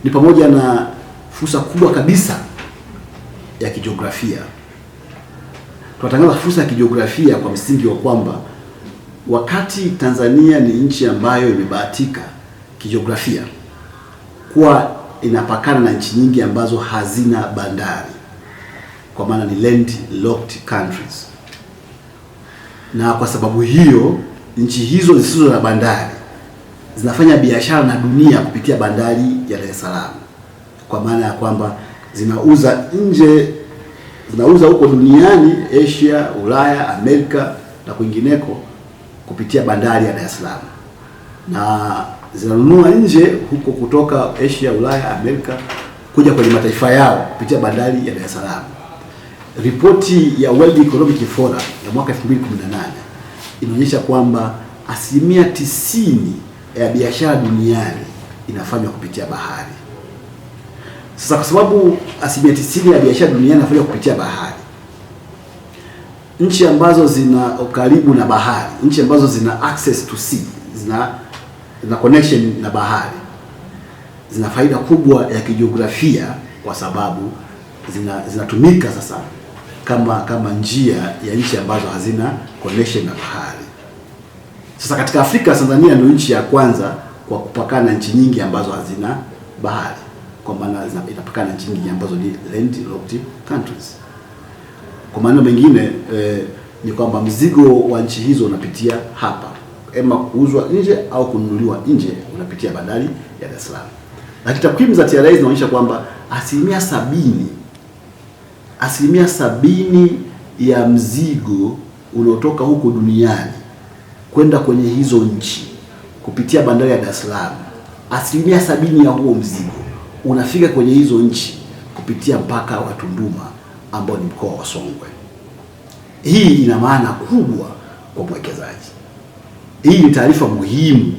ni pamoja na fursa kubwa kabisa ya kijiografia. Tunatangaza fursa ya kijiografia kwa msingi wa kwamba wakati Tanzania ni nchi ambayo imebahatika kijiografia kuwa inapakana na nchi nyingi ambazo hazina bandari, kwa maana ni landlocked countries, na kwa sababu hiyo nchi hizo zisizo na bandari zinafanya biashara na dunia kupitia bandari ya Dar es Salaam, kwa maana ya kwamba zinauza huko duniani, Asia, Ulaya, Amerika na kwingineko kupitia bandari ya Dar es Salaam, na zinanunua nje huko kutoka Asia, Ulaya, Amerika kuja kwenye mataifa yao kupitia bandari ya Dar es Salaam. Ripoti ya World Economic Forum ya mwaka 2018 inaonyesha kwamba 90% ya biashara duniani inafanywa kupitia bahari. Sasa kwa sababu 90% ya biashara duniani inafanywa kupitia bahari, nchi ambazo zina karibu na bahari, nchi ambazo zina access to sea, zina connection na bahari, zina faida kubwa ya kijiografia, kwa sababu zinatumika sasa kama njia ya nchi ambazo hazina connection na bahari. Sasa katika Afrika, Tanzania ndio nchi ya kwanza kwa kupakana na nchi nyingi ambazo hazina bahari, kwa maana inapakana na nchi nyingi ambazo ni landlocked countries. Kwa maana mengine ni kwamba mzigo wa nchi hizo unapitia hapa, ema kuuzwa nje au kununuliwa nje, unapitia bandari ya Dar es Salaam. Lakini takwimu za TRA zinaonyesha kwamba 70% ya mzigo unaotoka huko duniani kwenda kwenye hizo nchi kupitia bandari ya Dar es Salaam, 70% ya huo mzigo unafika kwenye hizo nchi kupitia mpaka wa Tunduma ambao ni mkoa wa Songwe. Hii ina maana kubwa kwa mwekezaji. Hii ni taarifa muhimu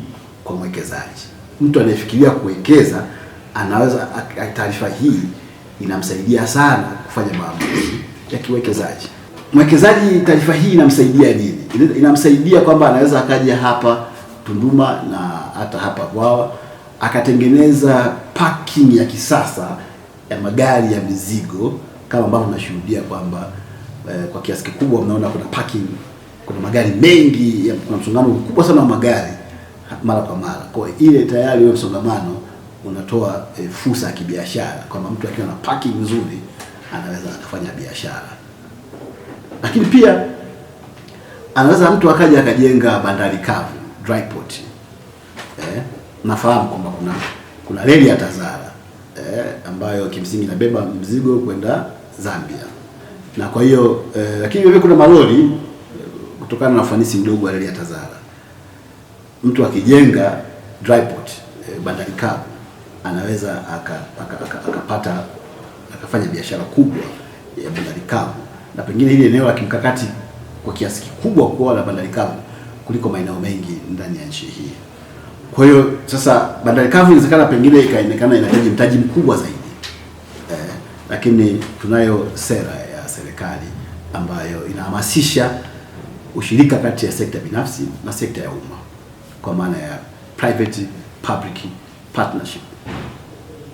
kwa mwekezaji. Mtu anayefikiria kuwekeza anaweza, taarifa hii inamsaidia sana kufanya maamuzi ya kiwekezaji. Mwekezaji, taarifa hii inamsaidia nini? Inamsaidia kwamba anaweza akaja hapa Tunduma na hata hapa Bwawa akatengeneza parking ya kisasa ya magari ya mizigo, kama ambavyo tunashuhudia kwamba kwa kiasi kikubwa mnaona kuna parking, kuna magari mengi, kuna msongamano mkubwa sana wa magari mara kwa mara. Kwa ile tayari huo msongamano unatoa fursa ya kibiashara, kwamba mtu akiwa na parking nzuri anaweza kufanya biashara. Lakini pia anaweza mtu akaja akajenga bandari kavu, dry port. Nafahamu kwamba kuna reli ya Tazara ambayo kimsingi inabeba mzigo kwenda Zambia, na kwa hiyo lakini vile kuna malori, kutokana na ufanisi mdogo wa reli ya Tazara, mtu akijenga dry port, bandari kavu, anaweza akafanya biashara kubwa ya bandari kavu, na pengine hili eneo la kimkakati kwa kiasi kikubwa kwa la bandari kavu kuliko maeneo mengi ndani ya nchi hii. Kwa hiyo sasa bandari kavu inawezekana pengine ikaonekana inahitaji mtaji mkubwa zaidi, lakini tunayo sera ya serikali ambayo inahamasisha ushirika kati ya sekta binafsi na sekta ya umma, kwa maana ya private public partnership.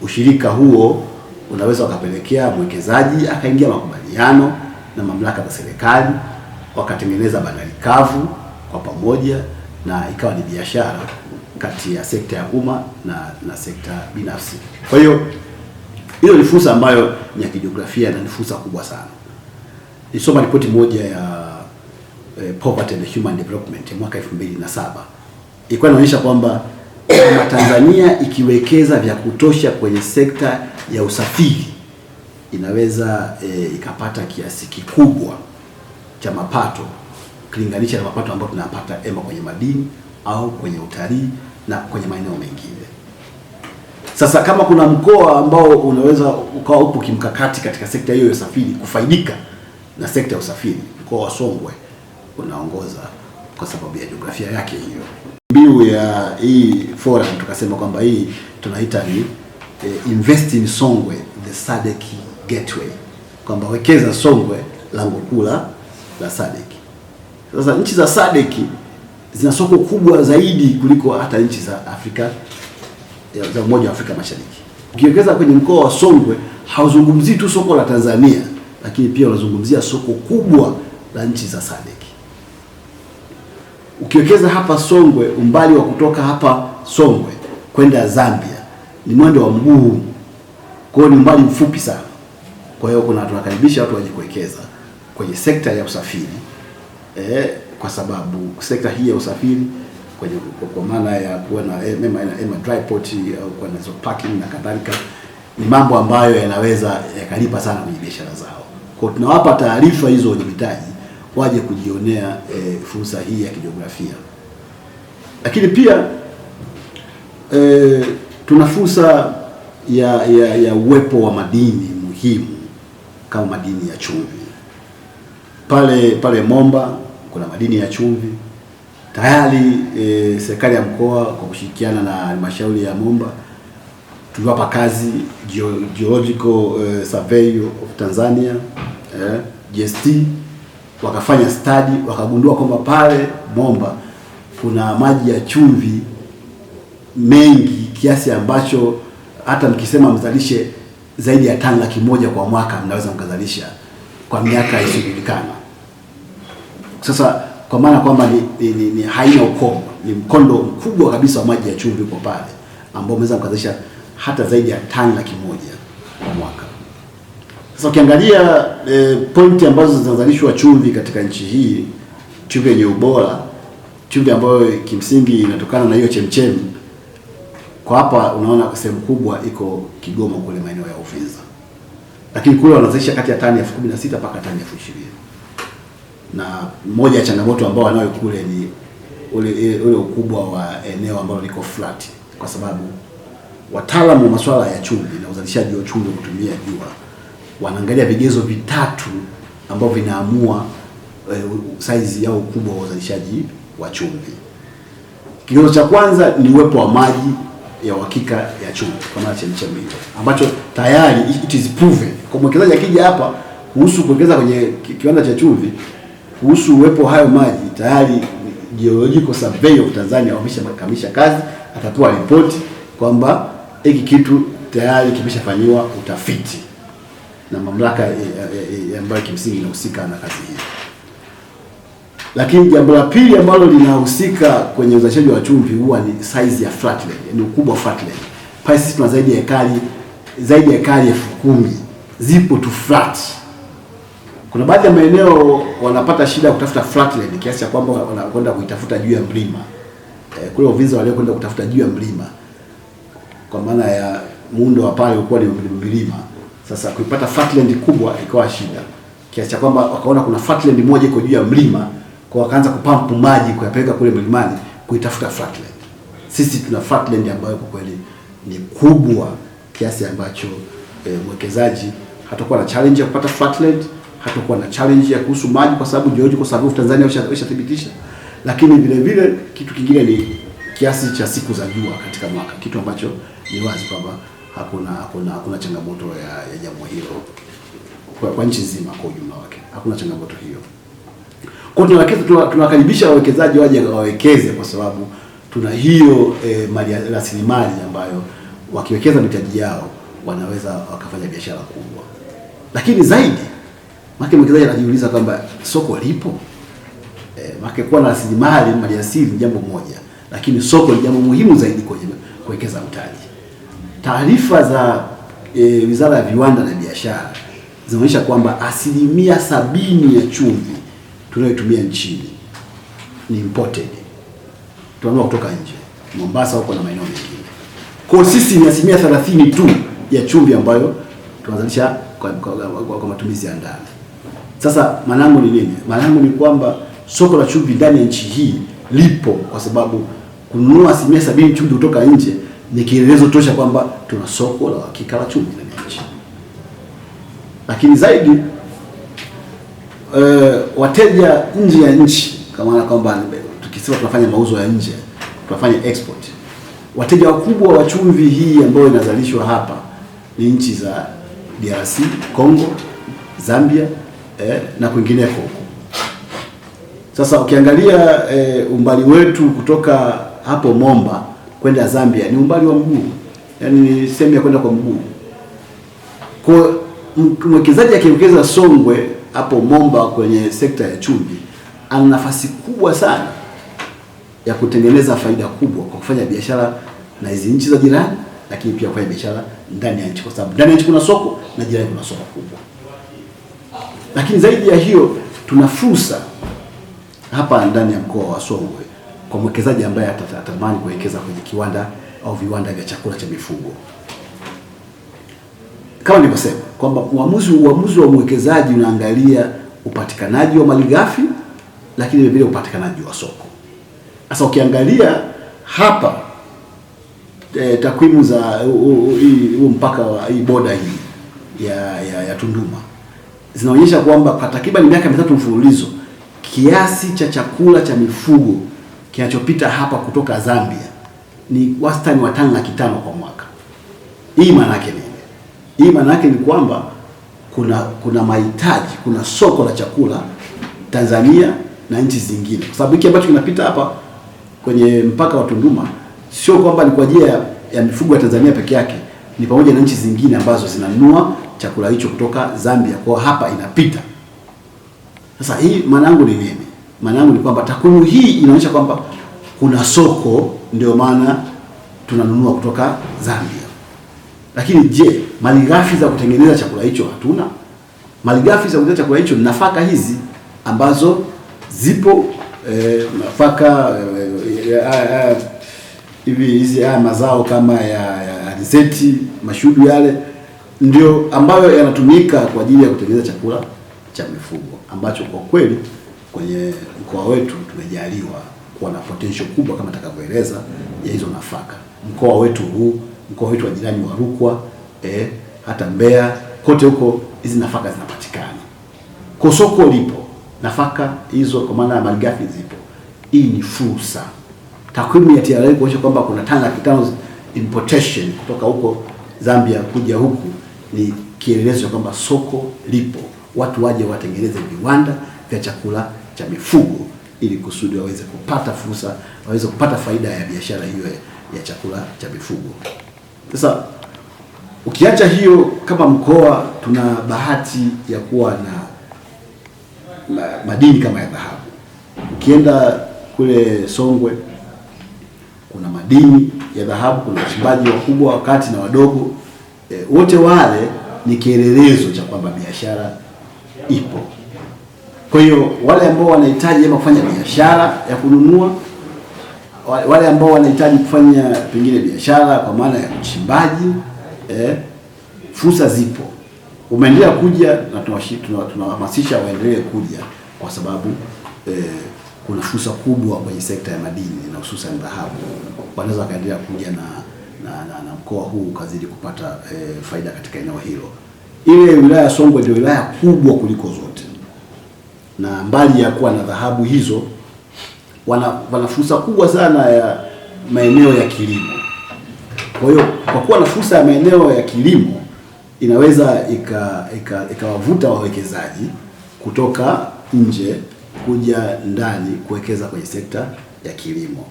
Ushirika huo unaweza ukapelekea mwekezaji akaingia makubaliano na mamlaka za serikali, wakatengeneza bandari kavu kwa pamoja, na ikawa ni biashara kati ya sekta ya umma na sekta binafsi. Kwa hiyo hiyo ni fursa ambayo ni ya kijiografia na ni fursa kubwa sana. Nisoma ripoti moja ya Poverty and Human Development ya mwaka 2007. Ilikuwa inaonyesha kwamba kama Tanzania ikiwekeza vya kutosha kwenye sekta ya usafiri, inaweza ikapata kiasi kikubwa cha mapato kulinganisha na mapato ambayo tunapata kwenye madini au kwenye utalii na kwenye maeneo mengine. Sasa kama kuna mkoa ambao unaweza ukawa upo kimkakati katika sekta hiyo ya usafiri kufaidika na sekta ya usafiri, mkoa wa Songwe unaongoza kwa sababu ya jiografia yake hiyo. Mbiu ya hii forum tukasema kwamba hii tunaita ni invest in Songwe, the SADC gateway, kwamba wekeza Songwe, lango kuu la SADC. Sasa nchi za SADC zina soko kubwa zaidi kuliko hata nchi za Afrika za Umoja wa Afrika Mashariki. Ukiwekeza kwenye mkoa wa Songwe hauzungumzii tu soko la Tanzania, lakini pia unazungumzia soko kubwa la nchi za SADC. Ukiwekeza hapa Songwe, umbali wa kutoka hapa Songwe kwenda Zambia ni mwendo wa mguu, kwa hiyo ni umbali mfupi sana. Kwa hiyo tunakaribisha watu waje kuwekeza kwenye sekta ya usafiri kwa sababu sekta hii ya usafiri kwa maana ya kuwa na dry port au kuwa na parking na kadhalika ni mambo ambayo yanaweza yakalipa sana kwenye biashara zao. Kwa hiyo tunawapa taarifa hizo wenye mitaji waje kujionea fursa hii ya kijiografia. Lakini pia tuna fursa ya uwepo wa madini muhimu kama madini ya chumvi. Pale Momba kuna madini ya chumvi. Tayari serikali ya mkoa kwa kushirikiana na halmashauri ya Momba tuliwapa kazi Geological Survey of Tanzania GST, wakafanya study, wakagundua kwamba pale Momba kuna maji ya chumvi mengi kiasi ambacho hata mkisema mzalishe zaidi ya tani 100,000 kwa mwaka mnaweza mkazalisha kwa miaka isiyojulikana. Sasa kwa maana kwamba ni haina ukomo, ni mkondo mkubwa kabisa wa maji ya chumvi uko pale ambao mnaweza mkazalisha hata zaidi ya tani 100,000 kwa mwaka. Sasa ukiangalia pointi ambazo zinazalishwa chumvi katika nchi hii, chumvi yenye ubora, chumvi ambayo kimsingi inatokana na hiyo chemchemi, kwa hapa unaona sehemu kubwa iko Kigoma kule maeneo ya Uvinza. Lakini kule wanazalisha kati ya tani 16,000 mpaka tani 20,000. Na moja ya changamoto ambao wanayo kule ni ule ukubwa wa eneo ambalo liko flat, kwa sababu wataalamu wa masuala ya chumvi na uzalishaji wa chumvi kutumia jua wanaangalia vigezo vitatu ambavyo vinaamua size au ukubwa wa uzalishaji wa chumvi. Kigezo cha kwanza ni uwepo wa maji ya uhakika ya chumvi kama chemchemi hiyo, ambacho tayari it is proven. Kwa mwekezaji akija hapa kuhusu kuwekeza kwenye kiwanda cha chumvi, kuhusu uwepo hayo maji, tayari Geological Survey of Tanzania wameshakamilisha kazi, atapewa ripoti kwamba hiki kitu tayari kimeshafanywa utafiti na mamlaka ambayo kimsingi inahusika na kazi hii. Lakini jambo la pili ambalo linahusika kwenye uzalishaji wa chumvi huwa ni size ya flatland, yani ukubwa wa flatland. Pale sisi tuna zaidi ya ekari 10,000 zipo tu flat. Kuna baadhi ya maeneo wanapata shida kutafuta flatland kiasi cha kwamba wanakwenda kuitafuta juu ya mlima. Kule Uvinza walio kwenda kutafuta juu ya mlima, kwa maana ya muundo wa pale ulikuwa ni mlima. Sasa kuipata flatland kubwa ikawa shida, kiasi cha kwamba wakaona kuna flatland moja iko juu ya mlima, kwa wakaanza kupampu maji kuyapeleka kule mlimani kuitafuta flatland. Sisi tuna flatland ambayo kwa kweli ni kubwa kiasi ambacho mwekezaji hatakuwa na challenge ya kupata flatland, hatakuwa na challenge ya kuhusu maji, kwa sababu Geological Survey of Tanzania wameshathibitisha. Lakini vile vile kitu kingine ni kiasi cha siku za jua katika mwaka, kitu ambacho ni wazi kwamba hakuna changamoto ya jambo hilo kwa nchi nzima kwa ujumla wake, hakuna changamoto hiyo. Kwa hiyo tunawakaribisha wawekezaji waje wawekeze, kwa sababu tuna hiyo mali rasilimali ambayo wakiwekeza mitaji yao wanaweza wakafanya biashara kubwa. Lakini zaidi maana mwekezaji anajiuliza kwamba soko lipo, maana kuwa na rasilimali mali asili ni jambo moja, lakini soko ni jambo muhimu zaidi kwenye kuwekeza mtaji. Taarifa za Wizara ya Viwanda na Biashara zinaonyesha kwamba 70% ya chumvi tunayotumia nchini ni imported, tunanunua kutoka nje, Mombasa huko na maeneo mengine. Kwa sisi ni 30% tu ya chumvi ambayo tunazalisha kwa matumizi ya ndani. Sasa manangu ni nini? Manangu ni kwamba soko la chumvi ndani ya nchi hii lipo, kwa sababu kununua 70% chumvi kutoka nje ni kielelezo tosha kwamba tuna soko la hakika la chumvi ndani ya nchi. Lakini zaidi wateja nje ya nchi, kama maana kwamba tukisema tunafanya mauzo ya nje, tunafanya export, wateja wakubwa wa chumvi hii ambayo inazalishwa hapa ni nchi za DRC, Congo, Zambia na kwingineko huko. Sasa ukiangalia umbali wetu kutoka hapo Momba kwenda Zambia ni umbali wa mguu, yaani ni sehemu ya kwenda kwa mguu. Kwa mwekezaji akiwekeza Songwe hapo Momba kwenye sekta ya chumvi, ana nafasi kubwa sana ya kutengeneza faida kubwa kwa kufanya biashara na hizi nchi za jirani, lakini pia kufanya biashara ndani ya nchi, kwa sababu ndani ya nchi kuna soko na jirani kuna soko kubwa. Lakini zaidi ya hiyo, tuna fursa hapa ndani ya mkoa wa Songwe kwa mwekezaji ambaye atatamani kuwekeza kwenye kiwanda au viwanda vya chakula cha mifugo. Kama nilivyosema kwamba uamuzi wa mwekezaji unaangalia upatikanaji wa malighafi, lakini vile vile upatikanaji wa soko. Sasa ukiangalia hapa takwimu za huu mpaka wa hii boda hii ya Tunduma zinaonyesha kwamba kwa takriban miaka 3 mfululizo kiasi cha chakula cha mifugo kinachopita hapa kutoka Zambia ni wastani wa tani 500 kwa mwaka. Hii maana yake nini? Hii maana yake ni kwamba kuna mahitaji, kuna soko la chakula Tanzania na nchi zingine. Kwa sababu hiki ambacho kinapita hapa kwenye mpaka wa Tunduma sio kwamba ni kwa ajili ya mifugo ya Tanzania peke yake, ni pamoja na nchi zingine ambazo zinanunua chakula hicho kutoka Zambia, kwa hapa inapita. Sasa hii maana yangu ni nini? Maana yangu ni kwamba takwimu hii inaonyesha kwamba kuna soko, ndio maana tunanunua kutoka Zambia. Lakini je, malighafi za kutengeneza chakula hicho hatuna? Malighafi za kutengeneza chakula hicho ni nafaka hizi ambazo zipo, nafaka hizi mazao kama ya alizeti, mashudu yale ndio ambayo yanatumika kwa ajili ya kutengeneza chakula cha mifugo, ambacho kwa kweli kwenye mkoa wetu tumejaliwa kuwa na potential kubwa kama nitakavyoeleza ya hizo nafaka. Mkoa wetu huu, mkoa wetu wa jirani wa Rukwa, hata Mbeya, kote huko hizi nafaka zinapatikana. Kwa soko lipo, nafaka hizo kwa maana ya malighafi zipo. Hii ni fursa. Takwimu ya TRA kuonyesha kwamba kuna tani 500 importation kutoka huko Zambia kuja huku ni kielelezo cha kwamba soko lipo. Watu waje watengeneze viwanda vya chakula cha mifugo ili kusudi waweze kupata fursa, waweze kupata faida ya biashara hiyo ya chakula cha mifugo. Sasa ukiacha hiyo, kama mkoa tuna bahati ya kuwa na madini kama ya dhahabu. Ukienda kule Songwe kuna madini ya dhahabu, kuna wachimbaji wakubwa, wakati na wadogo, wote wale ni kielelezo cha kwamba biashara ipo. Kwa hiyo wale ambao wanahitaji kufanya biashara ya kununua, wale ambao wanahitaji kufanya pengine biashara kwa maana ya uchimbaji, fursa zipo. Umeendelea kuja na tunahamasisha waendelee kuja kwa sababu kuna fursa kubwa kwenye sekta ya madini na hususan dhahabu. Wanaweza kaendelea kuja na mkoa huu ukazidi kupata faida katika eneo hilo. Ile wilaya ya Songwe ndio wilaya kubwa kuliko zote, na mbali ya kuwa na dhahabu hizo, wana fursa kubwa sana ya maeneo ya kilimo. Kwa hiyo kwa kuwa na fursa ya maeneo ya kilimo, inaweza ikawavuta wawekezaji kutoka nje kuja ndani kuwekeza kwenye sekta ya kilimo.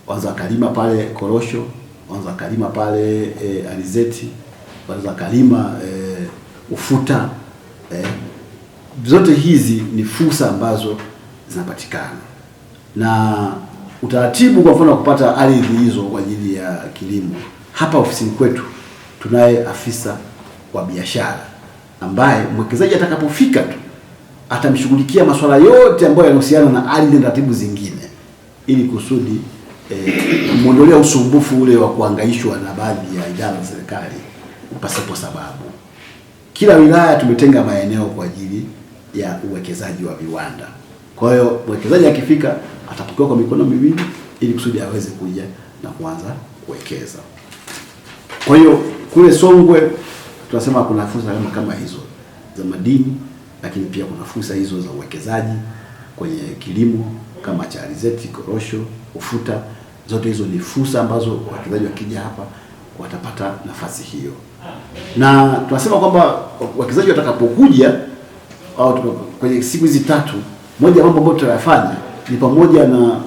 Wanaweza wakalima pale korosho, wanaweza wakalima pale alizeti, wanaweza wakalima ufuta. Zote hizi ni fursa ambazo zinapatikana, na utaratibu kwa mfano kupata ardhi hizo kwa ajili ya kilimo. Hapa ofisini kwetu tunaye afisa wa biashara ambaye mwekezaji atakapofika tu atamshughulikia masuala yote ambayo yanahusiana na ardhi na taratibu zingine, ili kusudi muondolea usumbufu ule wa kuhangaishwa na baadhi ya idara za serikali pasipo sababu. Kila wilaya tumetenga maeneo kwa ajili ya uwekezaji wa viwanda. Kwa hiyo mwekezaji akifika atapokea kwa mikono miwili ili kusudi aweze kuja na kuanza kuwekeza. Kwa hiyo kule Songwe tunasema kuna fursa kama hizo za madini, lakini pia kuna fursa hizo za uwekezaji kwenye kilimo kama cha alizeti, korosho, ufuta. Zote hizo ni fursa ambazo wawekezaji wakija hapa watapata nafasi hiyo. Na tunasema kwamba wawekezaji watakapokuja au kwenye siku hizi 3, moja ya mambo ambayo tutayafanya ni pamoja na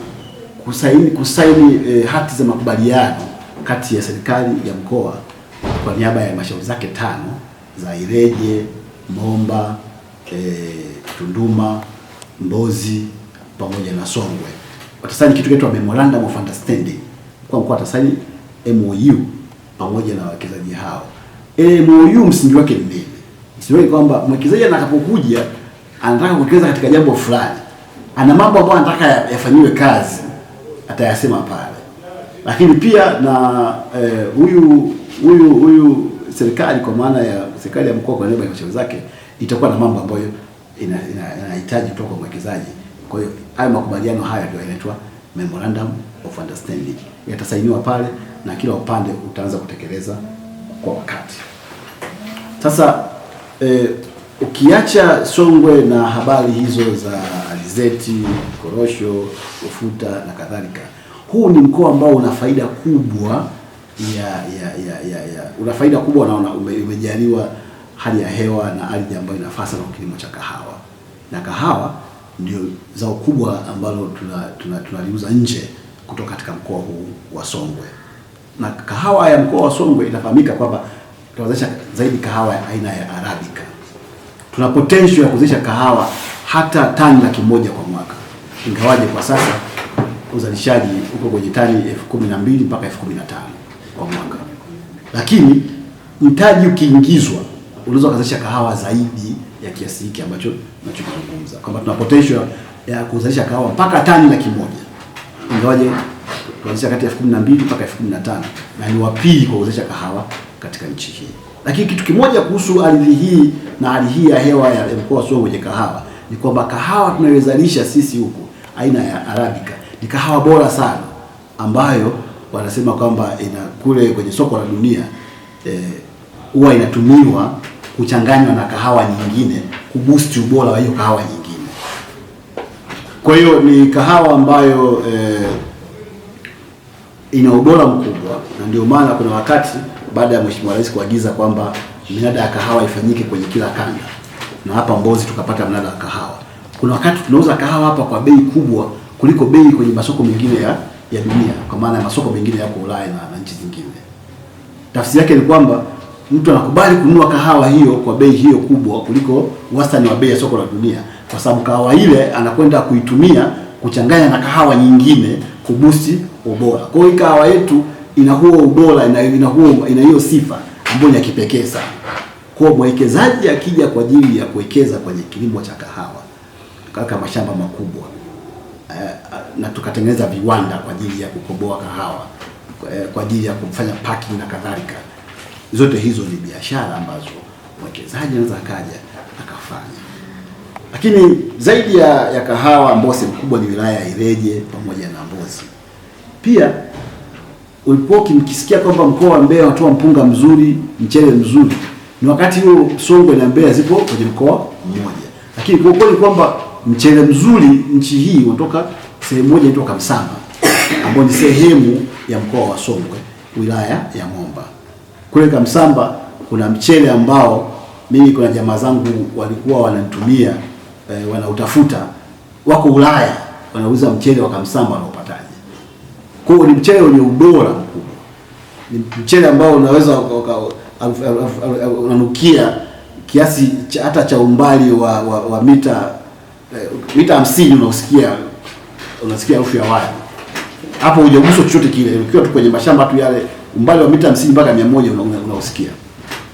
kusaini hati za makubaliano kati ya serikali ya mkoa kwa niaba ya halmashauri zake 5 za Ileje, Momba, Tunduma, Mbozi pamoja na Songwe watasaini kitu kinaitwa Memorandum of Understanding. Kwa mkoa atasaini MOU pamoja na wawekezaji hao. MOU msingi wake ni nini? Msingi wake kwamba mwekezaji atakapokuja anataka kuwekeza katika jambo fulani, ana mambo ambayo anataka yafanyiwe kazi, atayasema pale. Lakini pia na huyu serikali kwa maana ya serikali ya mkoa kwa niaba ya halmashauri zake itakuwa na mambo ambayo inahitaji kutoka kwa mwekezaji. Kwa hiyo hayo makubaliano haya ndio yanaitwa Memorandum of Understanding. Yatasainiwa pale na kila upande utaanza kutekeleza kwa wakati. Sasa ukiacha Songwe na habari hizo za alizeti, korosho, ufuta na kadhalika, huu ni mkoa ambao una faida kubwa una faida kubwa na umejaliwa hali ya hewa na ardhi ambayo inafaa sana kwa kilimo cha kahawa. Na kahawa ndio zao kubwa ambalo tunaliuza nje kutoka katika mkoa huu wa Songwe. Na kahawa ya mkoa wa Songwe inafahamika kwamba tunazalisha zaidi kahawa ya aina ya Arabica. Tuna potential ya kuzalisha kahawa hata tani 100,000 kwa mwaka. Ingawaje kwa sasa uzalishaji uko kwenye tani 12,000 mpaka 15,000 kwa mwaka. Lakini mtaji ukiingizwa unaweza kuzalisha kahawa zaidi ya kiasi hiki ambacho tunachozungumza. Kama tuna potential ya kuzalisha kahawa mpaka tani 100,000. Ingawaje tunazalisha kati ya 12,000 mpaka 15,000 na ni wapili kwa kuzalisha kahawa katika nchi hii. Lakini kitu kimoja kuhusu ardhi hii na hali hii ya hewa ya mkoa wa Songwe kwenye kahawa ni kwamba kahawa tunayozalisha sisi huku aina ya Arabica ni kahawa bora sana ambayo wanasema kwamba kule kwenye soko la dunia huwa inatumiwa kuchanganywa na kahawa nyingine kuboost ubora wa hiyo kahawa nyingine. Kwa hiyo ni kahawa ambayo ina ubora mkubwa, na ndio maana kuna wakati baada ya Mheshimiwa Rais kuagiza kwamba minada ya kahawa ifanyike kwenye kila kanda, na hapa Mbozi tukapata mnada wa kahawa. Kuna wakati tunauza kahawa hapa kwa bei kubwa kuliko bei kwenye masoko mengine ya dunia, kwa maana ya masoko mengine yako Ulaya na nchi zingine. Tafsiri yake ni kwamba mtu anakubali kununua kahawa hiyo kwa bei hiyo kubwa kuliko wastani wa bei ya soko la dunia, kwa sababu kahawa ile anakwenda kuitumia kuchanganya na kahawa nyingine kubusti ubora. Kwa hiyo kahawa yetu ina huo ubora, ina hiyo sifa ambayo ni ya kipekee sana. Kwa mwekezaji akija kwa ajili ya kuwekeza kwenye kilimo cha kahawa kaka mashamba makubwa na tukatengeneza viwanda kwa ajili ya kukoboa kahawa, kwa ajili ya kufanya packing na kadhalika, zote hizo ni biashara ambazo mwekezaji anaweza akaja akafanya. Lakini zaidi ya kahawa ambao sehemu kubwa ni wilaya ya Ileje pamoja na Mbozi. Pia ulipokuwa mkisikia kwamba mkoa wa Mbeya unatoa mpunga mzuri, mchele mzuri, ni wakati huo Songwe na Mbeya zipo kwenye mkoa mmoja. Lakini kwa kweli kwamba mchele mzuri nchi hii unatoka sehemu moja inaitwa Kamsamba, ambayo ni sehemu ya mkoa wa Songwe, wilaya ya Momba. Kule Kamsamba kuna mchele ambao mimi kuna jamaa zangu walikuwa wananitumia wanautafuta, wako Ulaya wanauza mchele wa Kamsamba wanaopataje. Kwa hiyo ni mchele wenye ubora mkubwa. Ni mchele ambao unaweza unanukia kiasi hata cha umbali wa mita 50 unasikia harufu ya wali. Hapo hujaguswa chochote kile. Ukiwa tu kwenye mashamba tu yale umbali wa mita 50 mpaka 100 unausikia.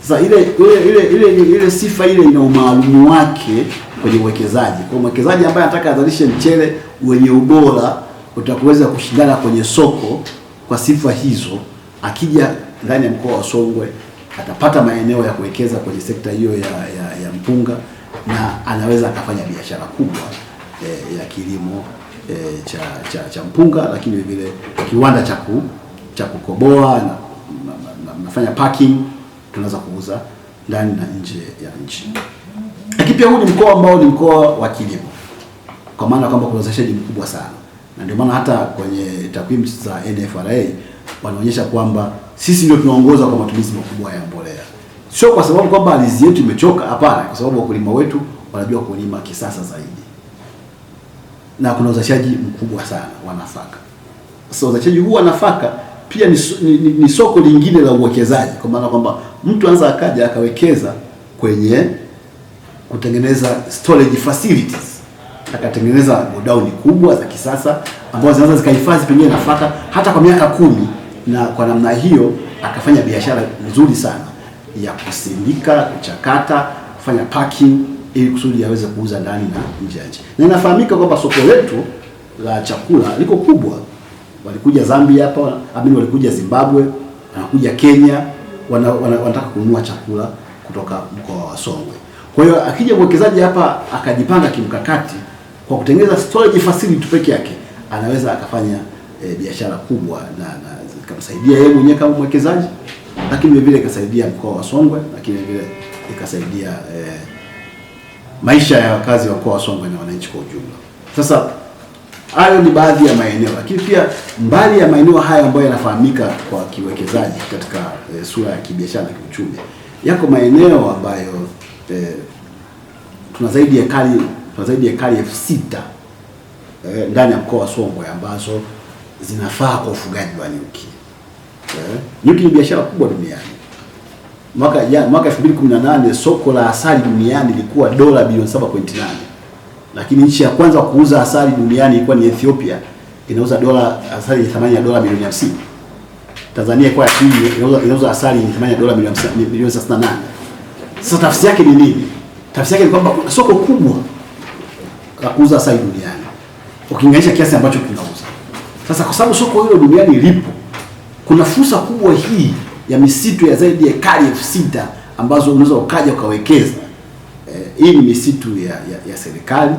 Sasa ile sifa ile ina umaalumu wake kwenye uwekezaji. Kwa mwekezaji ambaye anataka azalishe mchele wenye ubora utakuweza kushindana kwenye soko kwa sifa hizo, akija ndani ya mkoa wa Songwe atapata maeneo ya kuwekeza kwenye sekta hiyo ya mpunga, na anaweza akafanya biashara kubwa ya kilimo cha mpunga, lakini vile kiwanda cha kukoboa na nafanya packing, tunaweza kuuza ndani na nje ya nchi. Lakini pia huu ni mkoa ambao ni mkoa wa kilimo, kwa maana kwamba kuna uzalishaji mkubwa sana, na ndio maana hata kwenye takwimu za NFRA wanaonyesha kwamba sisi ndio tunaongoza kwa matumizi makubwa ya mbolea. Sio kwa sababu kwamba ardhi yetu imechoka, hapana, kwa sababu wakulima wetu wanajua kulima kisasa zaidi, na kuna uzalishaji mkubwa sana wa nafaka. Sasa uzalishaji huu wa nafaka pia ni soko lingine la uwekezaji, kwa maana kwamba mtu anaweza akaja akawekeza kwenye kutengeneza storage facilities, akatengeneza godown kubwa za kisasa ambazo zinaweza zikahifadhi pengine nafaka hata kwa miaka 10, na kwa namna hiyo akafanya biashara nzuri sana ya kusindika, kuchakata, kufanya packing ili kusudi aweze kuuza ndani na nje ya nchi. Na inafahamika kwamba soko letu la chakula liko kubwa. Walikuja Zambia hapa, walikuja Zimbabwe, wanakuja Kenya, wanataka kununua chakula kutoka mkoa wa Songwe. Kwa hiyo akija mwekezaji hapa akajipanga kimkakati kwa kutengeneza storage facility peke yake, anaweza akafanya biashara kubwa na ikamsaidia yeye mwenyewe kama mwekezaji, lakini vile vile ikasaidia mkoa wa Songwe, lakini vile ikasaidia maisha ya wakazi wa mkoa wa Songwe na wananchi kwa ujumla. Sasa hayo ni baadhi ya maeneo, lakini pia mbali ya maeneo haya ambayo yanafahamika kwa kiwekezaji katika sura ya kibiashara na kiuchumi, yako maeneo ambayo tuna zaidi ya ekari 6,000 ndani ya mkoa wa Songwe ambazo zinafaa kwa ufugaji wa nyuki. Nyuki ni biashara kubwa duniani. Mwaka 2018 soko la asali duniani lilikuwa dola bilioni 7.8. Lakini nchi ya kwanza kuuza asali duniani ilikuwa ni Ethiopia, inauza asali yenye thamani ya dola milioni 50. Tanzania ilikuwa ya pili, inauza asali yenye thamani ya dola milioni 68. Sasa tafsiri yake ni nini? Tafsiri yake ni kwamba kuna soko kubwa la kuuza asali duniani ukilinganisha kiasi ambacho tunauza. Sasa kwa sababu soko hilo duniani lipo, kuna fursa kubwa hii ya misitu ya zaidi ya ekari 6,000 ambazo unaweza ukaja ukawekeza. Hii ni misitu ya serikali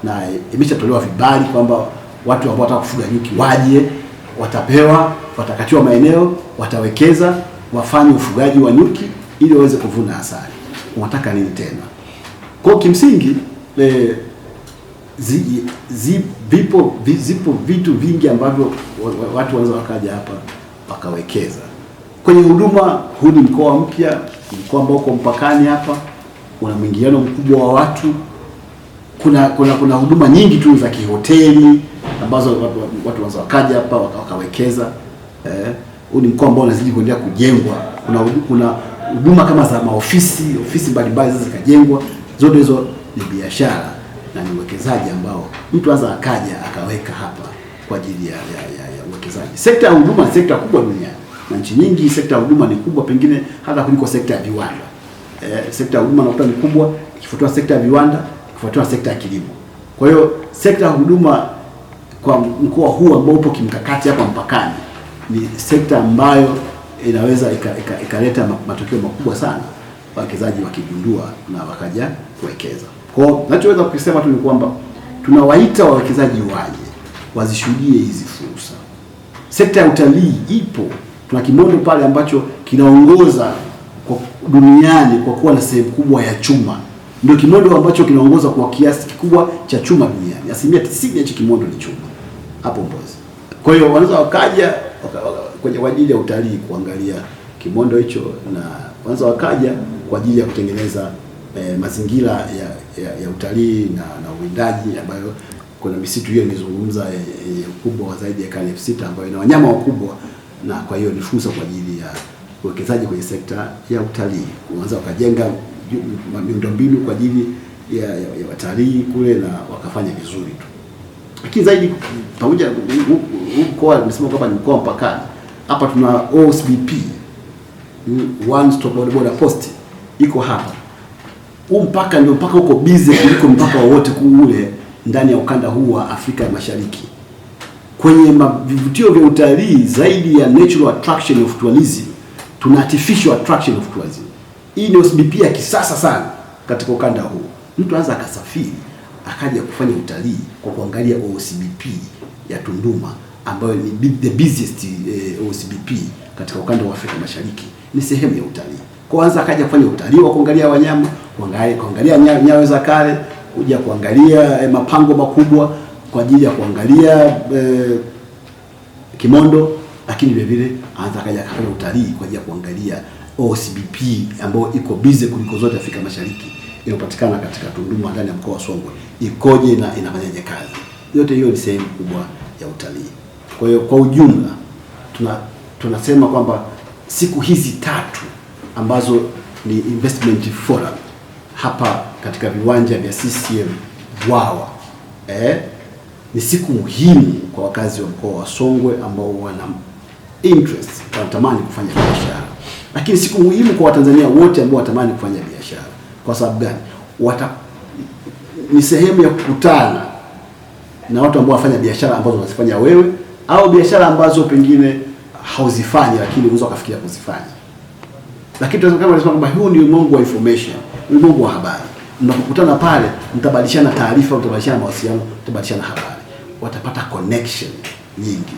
na imeshatolewa vibali kwamba watu ambao wataka kufuga nyuki waje, watapewa, watakatiwa maeneo, watawekeza, wafanye ufugaji wa nyuki ili waweze kuvuna asali. Unataka nini tena? Kwa kimsingi zipo vitu vingi ambavyo watu wanaweza wakaja hapa wakawekeza. Kwenye huduma, huu ni mkoa mpya, mkoa ambao uko mpakani hapa, una mwingiliano mkubwa wa watu. Kuna huduma nyingi tu za kihoteli ambazo watu wanaweza wakaja hapa wakawekeza. Huu ni mkoa ambao unazidi kuendelea kujengwa. Kuna huduma kama za ofisi mbalimbali zikajengwa. Zote hizo ni biashara na ni uwekezaji ambao mtu anaweza akaja akaweka hapa kwa ajili ya uwekezaji. Sekta ya huduma ni sekta kubwa duniani. Na nchi nyingi sekta ya huduma ni kubwa pengine hata kuliko sekta ya viwanda. Sekta ya huduma nakuta ni kubwa ikifuatiwa sekta ya viwanda, ikifuatiwa sekta ya kilimo. Kwa hiyo sekta ya huduma kwa mkoa huu ambao upo kimkakati hapa mpakani ni sekta ambayo inaweza ikaleta matokeo makubwa sana wawekezaji wakigundua na wakaja kuwekeza. Kwa hiyo ninachoweza kusema tu ni kwamba tunawaita wawekezaji waje wazishuhudie hizi fursa. Sekta ya utalii ipo. Tuna Kimondo pale ambacho kinaongoza kwa duniani kwa kuwa na sehemu kubwa ya chuma. Ndio Kimondo ambacho kinaongoza kwa kiasi kikubwa cha chuma duniani. 90% ya Kimondo ni chuma hapo Mbozi. Kwa hiyo wanaweza wakaja kwenye ajili ya utalii kuangalia Kimondo hicho, na wanaweza wakaja kwa ajili ya kutengeneza mazingira ya utalii na uwindaji, ambayo kuna misitu hiyo nilizungumza yenye ukubwa wa zaidi ya ekari 6,000 ambayo ina wanyama wakubwa, na kwa hiyo ni fursa kwa ajili ya uwekezaji kwenye sekta ya utalii. Wanaweza wakajenga miundombinu kwa ajili ya watalii kule na wakafanya vizuri tu. Lakini zaidi pamoja mkoa nimesema kwamba ni mkoa mpakani. Hapa tuna OSBP, One Stop Border Post iko hapa. Huu mpaka ndio mpaka uko busy kuliko mpaka wote kule ndani ya ukanda huu wa Afrika ya Mashariki. Kwenye vivutio vya utalii zaidi ya natural attraction of tourism, tuna artificial attraction of tourism. Hii ni OSBP ya kisasa sana katika ukanda huu. Mtu anaweza akasafiri akaja kufanya utalii kwa kuangalia OSBP ya Tunduma ambayo ni the busiest OSBP katika ukanda wa Afrika Mashariki. Ni sehemu ya utalii. Kwanza akaja kufanya utalii wa kuangalia wanyama, kuangalia nyayo za kale, kuja kuangalia mapango makubwa kwa ajili ya kuangalia Kimondo, lakini vile vile anza akaja kufanya utalii kwa ajili ya kuangalia OSBP ambayo iko busy kuliko zote Afrika Mashariki, inapatikana katika Tunduma ndani ya mkoa wa Songwe. Ikoje na inafanyaje kazi? Yote hiyo ni sehemu kubwa ya utalii. Kwa hiyo kwa ujumla tunasema kwamba siku hizi 3 ambazo ni investment forum hapa katika viwanja vya CCM Vwawa ni siku muhimu kwa wakazi wa mkoa wa Songwe ambao wana interest, wanatamani kufanya biashara, lakini siku muhimu kwa Watanzania wote ambao wanatamani kufanya biashara. Kwa sababu gani? Ni sehemu ya kukutana na watu ambao wanafanya biashara ambazo unazifanya wewe, au biashara ambazo pengine hauzifanyi lakini unaweza kufikiria kuzifanya. Lakini tunasema kwamba huu ni ulimwengu wa information, ulimwengu wa habari. Mnapokutana pale, mtabadilishana taarifa, mtabadilishana mawasiliano, mtabadilishana habari, watapata connection nyingi.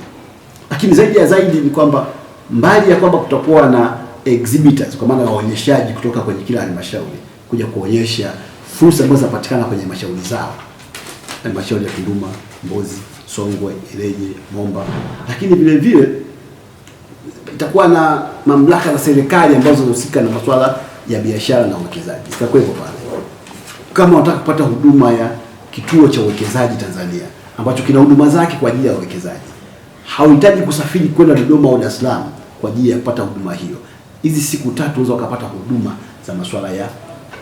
Lakini zaidi ni kwamba mbali ya kwamba kutakuwa na exhibitors, kwa maana waonyeshaji kutoka kwenye kila halmashauri kuja kuonyesha fursa ambazo zinapatikana kwenye halmashauri zao, halmashauri ya Tunduma, Mbozi, Songwe, Ileje, Momba, lakini vile vile itakuwa na mamlaka za serikali ambazo zinahusika na masuala ya biashara na uwekezaji. Zitakuwepo pale. Kama unataka kupata huduma ya kituo cha uwekezaji Tanzania ambacho kina huduma zake kwa ajili ya uwekezaji, hauhitaji kusafiri kwenda Dodoma au Dar es Salaam kwa ajili ya kupata huduma hiyo. Hizi siku 3 unaweza ukapata huduma za masuala ya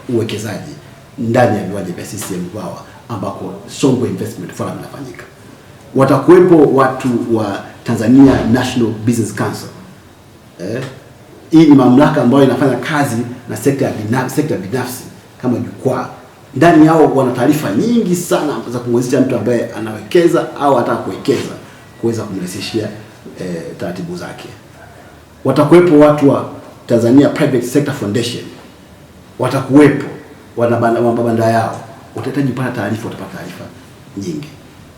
uwekezaji ndani ya viwanja vya CCM Vwawa ambako Songwe Investment Forum inafanyika. Watakuwepo watu wa Tanzania National Business Council. Hii ni mamlaka ambayo inafanya kazi na sekta binafsi kama jukwaa. Ndani yao wana taarifa nyingi sana za kumwezesha mtu ambaye anawekeza au anataka kuwekeza kuweza kumrahisishia taratibu zake. Watakuwepo watu wa Tanzania Private Sector Foundation. Watakuwepo wana mabanda yao. Utahitaji kupata taarifa, utapata taarifa nyingi.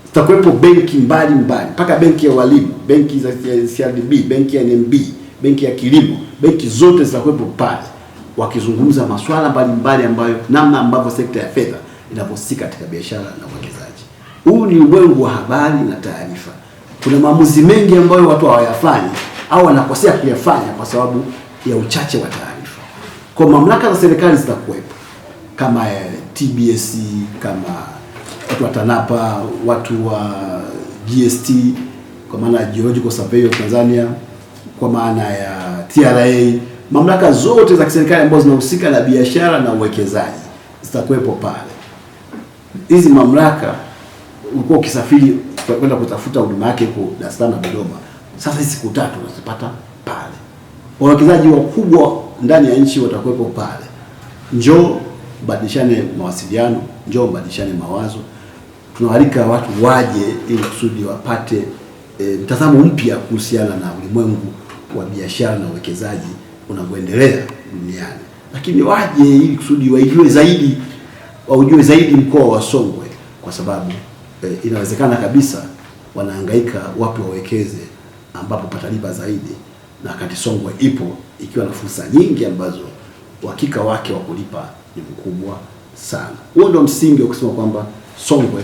Zitakuwepo benki mbalimbali, mpaka benki ya walimu, benki za CRDB, benki ya NMB, benki ya kilimo, benki zote zitakuwepo pale wakizungumza masuala mbalimbali ambayo namna ambavyo sekta ya fedha inapohusika katika biashara na uwekezaji. Huu ni ulimwengu wa habari na taarifa. Kuna maamuzi mengi ambayo watu hawayafanyi au wanakosea kuyafanya kwa sababu ya uchache wa taarifa. Kwa mamlaka za serikali zitakuwepo kama TBS, kama watu wa TANAPA, watu wa GST kwa maana ya Geological Survey of Tanzania, kwa maana ya TRA, mamlaka zote za kiserikali ambazo zinahusika na biashara na uwekezaji zitakuwepo pale. Hizi mamlaka ulikuwa ukisafiri kwenda kutafuta huduma yake kwa Dar es Salaam na Dodoma, sasa hizi siku 3 unazipata pale. Wawekezaji wakubwa ndani ya nchi watakuwepo pale. Njoo badilishane mawasiliano, njoo badilishane mawazo. Tunawalika watu waje ili kusudi wapate mtazamo mpya kuhusiana na ulimwengu wa biashara na uwekezaji unavyoendelea duniani. Lakini waje ili kusudi waujue zaidi mkoa wa Songwe, kwa sababu inawezekana kabisa wanahangaika wapi wawekeze ambapo patalipa zaidi, na wakati Songwe ipo ikiwa na fursa nyingi ambazo uhakika wake wa kulipa ni mkubwa sana. Huo ndio msingi wa kusema kwamba Songwe,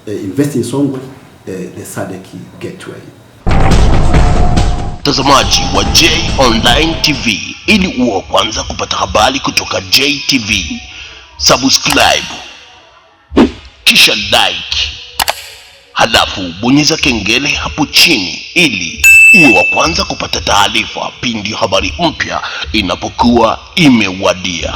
invest in Songwe, the SADC gateway. Mtazamaji wa J Online TV, ili uwe kwanza kupata habari kutoka JTV, subscribe kisha like, halafu bonyeza kengele hapo chini ili uwe wa kwanza kupata taarifa pindi habari mpya inapokuwa imewadia.